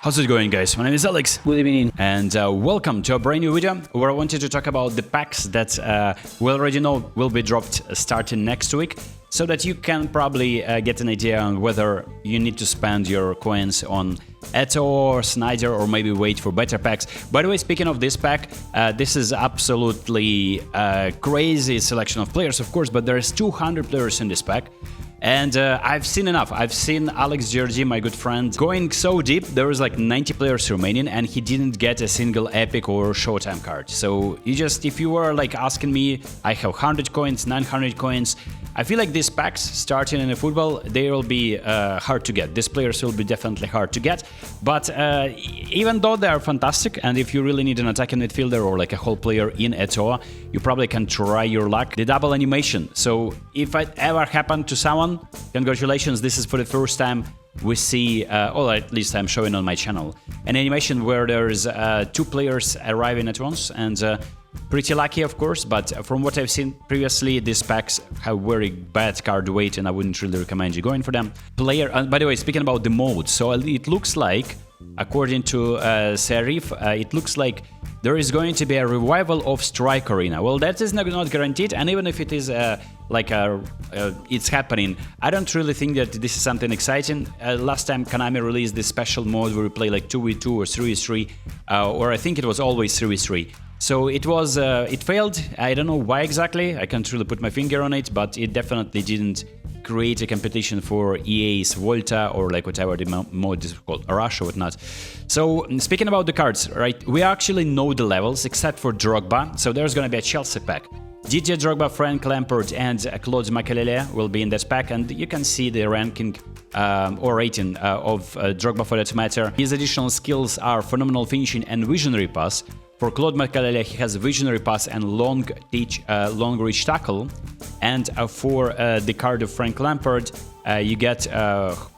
How's it going, guys? My name is Alex. Good evening. And welcome to a brand new video where I wanted to talk about the packs that we already know will be dropped starting next week, so that you can probably get an idea on whether you need to spend your coins on Eto or Snyder, or maybe wait for better packs. By the way, speaking of this pack, this is absolutely crazy selection of players, of course, but there's 200 players in this pack. And I've seen enough. I've seen AlexND, my good friend, going so deep. There was like 90 players remaining, and he didn't get a single epic or showtime card. So if you were like asking me, I have 100 coins, 900 coins. I feel like these packs starting in eFootball, they will be hard to get. These players will be definitely hard to get. But even though they are fantastic, and if you really need an attacking midfielder or like a whole player in Eto, you probably can try your luck. The double animation. So if it ever happened to someone, congratulations, this is for the first time we see, or at least I'm showing on my channel, an animation where there's two players arriving at once, and pretty lucky, of course, but from what I've seen previously, these packs have very bad card weight, and I wouldn't really recommend you going for them. By the way, speaking about the mode, so it looks like, according to Serif, it looks like there is going to be a revival of Strike Arena. Well, that is not guaranteed, and even if it is it's happening, I don't really think that this is something exciting. Last time Konami released this special mode where we play like 2v2 or 3v3, or I think it was always 3v3. So it failed. I don't know why exactly. I can't really put my finger on it, but it definitely didn't create a competition for EA's Volta, or like whatever the mode is called, Rush or whatnot. So speaking about the cards, right? We actually know the levels except for Drogba. So there's gonna be a Chelsea pack. Didier Drogba, Frank Lampard, and Claude Makelele will be in that pack, and you can see the ranking or rating of Drogba for that matter. His additional skills are phenomenal finishing and visionary pass. For Claude Makelele, he has visionary pass and long reach tackle. And for the card of Frank Lampard, you get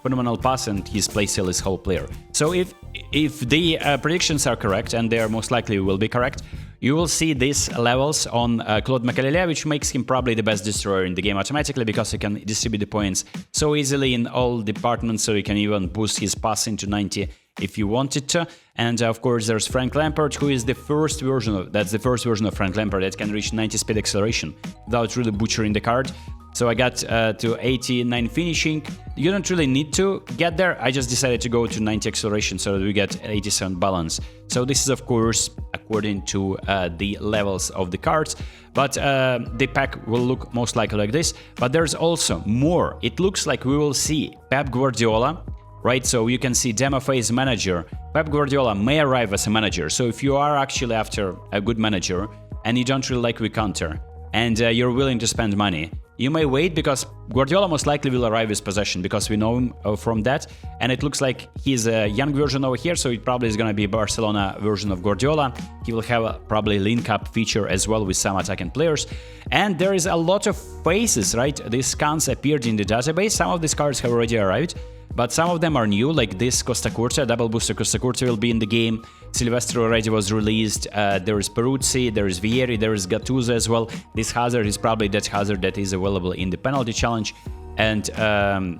phenomenal pass, and his playstyle is whole player. So if the predictions are correct, and they are most likely will be correct, you will see these levels on Claude Makelele, which makes him probably the best destroyer in the game automatically, because he can distribute the points so easily in all departments, so you can even boost his pass into 90 if you wanted to. And of course there's Frank Lampard, who is the first version of Frank Lampard that can reach 90 speed acceleration without really butchering the card. So I got to 89 finishing. You don't really need to get there. I just decided to go to 90 acceleration so that we get 87 balance. So this is of course according to the levels of the cards, but the pack will look most likely like this. But there's also more. It looks like we will see Pep Guardiola, right? So you can see demo phase manager. Pep Guardiola may arrive as a manager. So if you are actually after a good manager and you don't really like weak counter, and you're willing to spend money, you may wait, because Guardiola most likely will arrive as possession, because we know him from that, and it looks like he's a young version over here, so it probably is going to be Barcelona version of Guardiola. He will have probably link-up feature as well with some attacking players. And there is a lot of faces, right? These scans appeared in the database. Some of these cards have already arrived, but some of them are new, like this Costa Curta, double booster Costa Curta will be in the game. Silvestre already was released. There is Peruzzi, there is Vieri, there is Gattuso as well. This Hazard is probably that Hazard that is available in the penalty challenge. And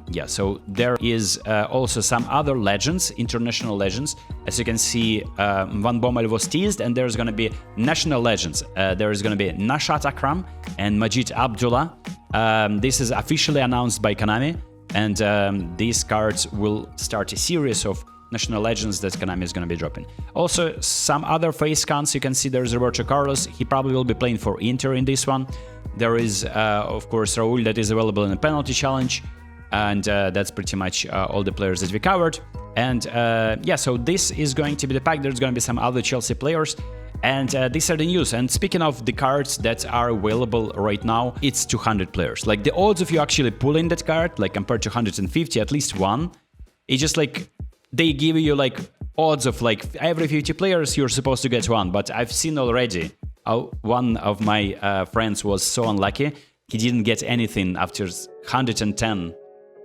yeah, so there is also some other legends, international legends. As you can see, Van Bommel was teased, and there's going to be national legends. There is going to be Nashat Akram and Majid Abdullah. This is officially announced by Konami. And these cards will start a series of national legends that Konami is going to be dropping. Also, some other face scans. You can see there's Roberto Carlos. He probably will be playing for Inter in this one. There is, of course, Raul that is available in the penalty challenge. And that's pretty much all the players that we covered. And yeah, so this is going to be the pack. There's going to be some other Chelsea players. And these are the news. And speaking of the cards that are available right now, it's 200 players. Like the odds of you actually pulling that card, like compared to 150, at least one, it's just like they give you like odds of like every 50 players you're supposed to get one. But I've seen already one of my friends was so unlucky, he didn't get anything after 110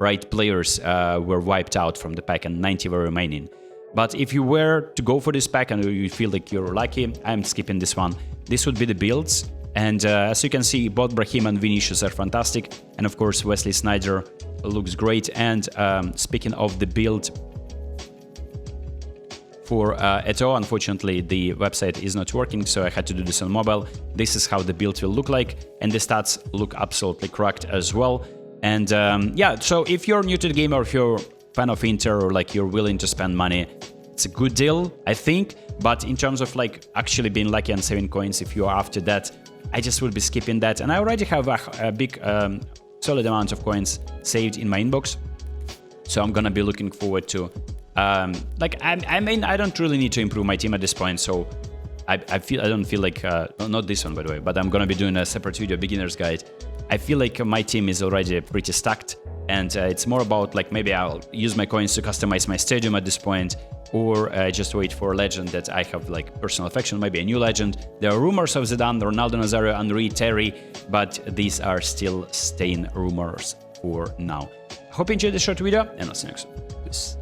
right players were wiped out from the pack, and 90 were remaining. But if you were to go for this pack and you feel like you're lucky, I'm skipping this one. This would be the builds. And as you can see, both Brahim and Vinicius are fantastic. And of course, Wesley Sneijder looks great. And speaking of the build, for Eto'o. Unfortunately, the website is not working, so I had to do this on mobile. This is how the build will look like, and the stats look absolutely correct as well. And yeah, so if you're new to the game, or if you're a fan of Inter, or like you're willing to spend money, it's a good deal, I think. But in terms of like actually being lucky and saving coins, if you are after that, I just would be skipping that. And I already have a big solid amount of coins saved in my inbox, so I'm gonna be looking forward to like I mean, I don't really need to improve my team at this point, so I don't feel like not this one, by the way, but I'm gonna be doing a separate video, beginner's guide. I feel like my team is already pretty stacked, and it's more about like maybe I'll use my coins to customize my stadium at this point, or just wait for a legend that I have like personal affection, maybe a new legend. There are rumors of Zidane, Ronaldo Nazario, Henry, Terry, but these are still staying rumors for now. Hope you enjoyed this short video, and I'll see you next time. Peace.